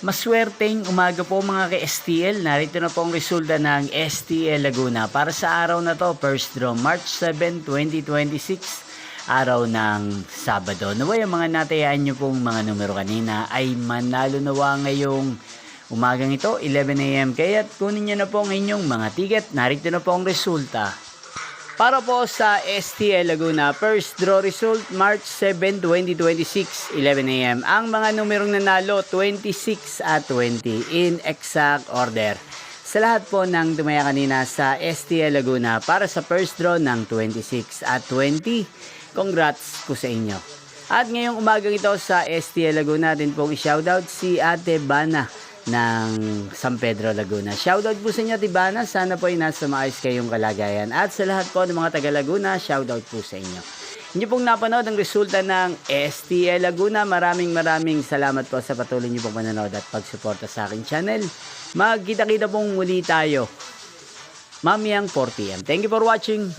Maswerteng umaga po mga ka-STL. Narito na po ang resulta ng STL Laguna. Para sa araw na to, first draw, March 7, 2026, araw ng Sabado. Naway ang mga natayaan nyo pong mga numero kanina ay manalo nawa ngayong umagang ito, 11 AM. Kaya't kunin nyo na po ang inyong mga ticket. Narito na po ang resulta. Para po sa STL Laguna, first draw result, March 7, 2026, 11 AM. Ang mga numerong nanalo, 26 at 20 in exact order. Sa lahat po ng tumaya kanina sa STL Laguna para sa first draw ng 26 at 20, congrats po sa inyo. At ngayong umagang ito sa STL Laguna, natin pong i-shoutout si Ate Bana ng San Pedro, Laguna. Shoutout po sa inyo, Tibana. Sana po ay nasa maayos kayong kalagayan. At sa lahat po ng mga taga Laguna, shoutout po sa inyo. Inyo pong napanood ang resulta ng STL Laguna. Maraming salamat po sa patuloy niyo pong manonood at pagsuporta sa aking channel. Magkita-kita pong muli tayo mamayang 4 PM. Thank you for watching.